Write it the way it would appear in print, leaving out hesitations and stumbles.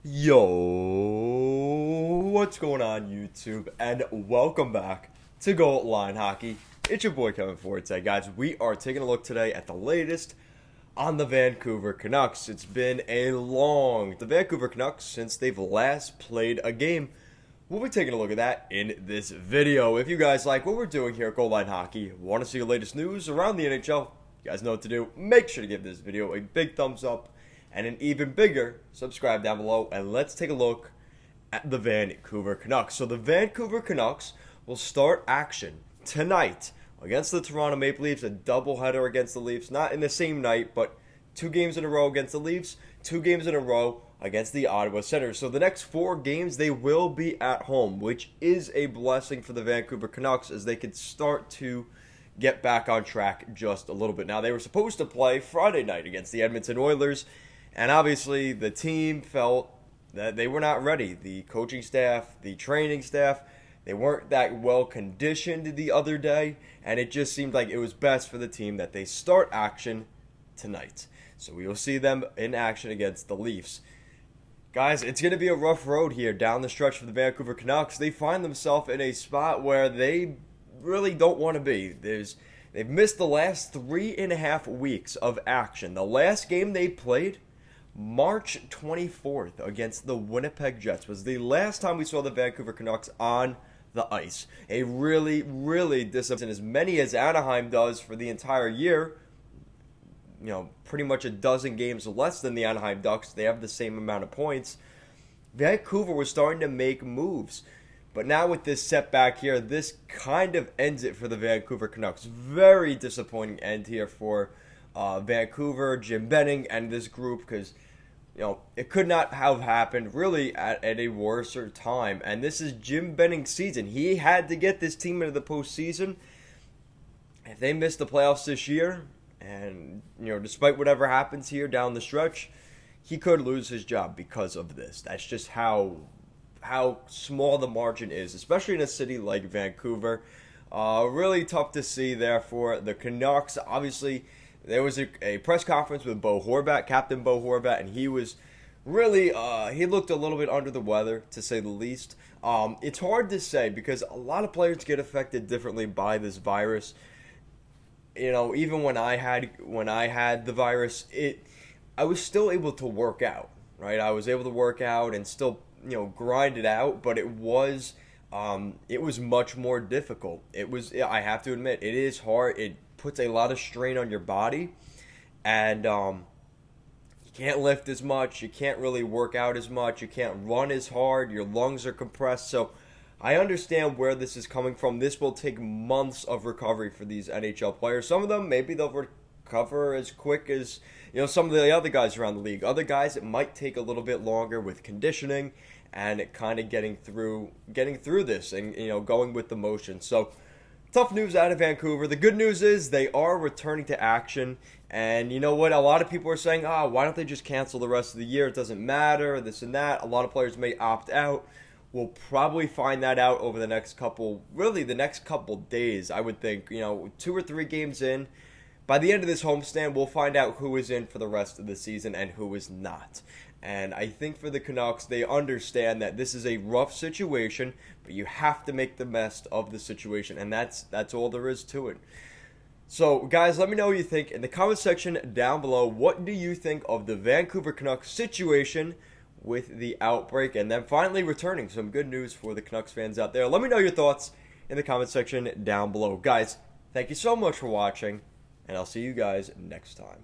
Yo, what's going on YouTube? And welcome back to Goal Line Hockey. It's your boy Kevin Forte, guys. We are taking a look today at the latest on the Vancouver Canucks. It's been the Vancouver Canucks since they've last played a game. We'll be taking a look at that in this video. If you guys like what we're doing here at Goal Line Hockey, want to see the latest news around the NHL, you guys know what to do. Make sure to give this video a big thumbs up. And an even bigger subscribe down below, and let's take a look at the Vancouver Canucks. So the Vancouver Canucks will start action tonight against the Toronto Maple Leafs, a doubleheader against the Leafs, not in the same night, but 2 games in a row against the Leafs, 2 games in a row against the Ottawa Senators. So the next 4 games, they will be at home, which is a blessing for the Vancouver Canucks as they can start to get back on track just a little bit. Now, they were supposed to play Friday night against the Edmonton Oilers, and obviously, the team felt that they were not ready. The coaching staff, the training staff, they weren't that well conditioned the other day. And it just seemed like it was best for the team that they start action tonight. So we will see them in action against the Leafs. Guys, it's going to be a rough road here down the stretch for the Vancouver Canucks. They find themselves in a spot where they really don't want to be. They've missed the last 3.5 weeks of action. The last game they played, March 24th against the Winnipeg Jets, was the last time we saw the Vancouver Canucks on the ice. A really, really disappointing, as many as Anaheim does for the entire year. You know, pretty much a dozen games less than the Anaheim Ducks. They have the same amount of points. Vancouver was starting to make moves. But now with this setback here, this kind of ends it for the Vancouver Canucks. Very disappointing end here for Vancouver, Jim Benning, and this group, because it could not have happened really at a worse time. And this is Jim Benning's season. He had to get this team into the postseason. If they miss the playoffs this year, and despite whatever happens here down the stretch, he could lose his job because of this. That's just how small the margin is, especially in a city like Vancouver. Really tough to see there for the Canucks. Obviously, there was a press conference with Bo Horvat, Captain Bo Horvat, and he was really, he looked a little bit under the weather, to say the least. It's hard to say because a lot of players get affected differently by this virus. Even when I had the virus, I was still able to work out, right? I was able to work out and still, grind it out, but it was much more difficult. I have to admit, it is hard. It puts a lot of strain on your body, and you can't lift as much, you can't really work out as much, you can't run as hard, your lungs are compressed. So I understand where this is coming from. This will take months of recovery for these NHL players. Some of them, maybe they'll recover as quick as some of the other guys around the league. Other guys, it might take a little bit longer with conditioning and it kind of getting through this and going with the motion. So tough news out of Vancouver. The good news is they are returning to action. And you know what? A lot of people are saying, why don't they just cancel the rest of the year? It doesn't matter, this and that. A lot of players may opt out. We'll probably find that out over the next couple days, I would think. 2 or 3 games in. By the end of this homestand, we'll find out who is in for the rest of the season and who is not. And I think for the Canucks, they understand that this is a rough situation, but you have to make the best of the situation, and that's all there is to it. So, guys, let me know what you think in the comment section down below. What do you think of the Vancouver Canucks situation with the outbreak? And then finally returning, some good news for the Canucks fans out there. Let me know your thoughts in the comment section down below. Guys, thank you so much for watching, and I'll see you guys next time.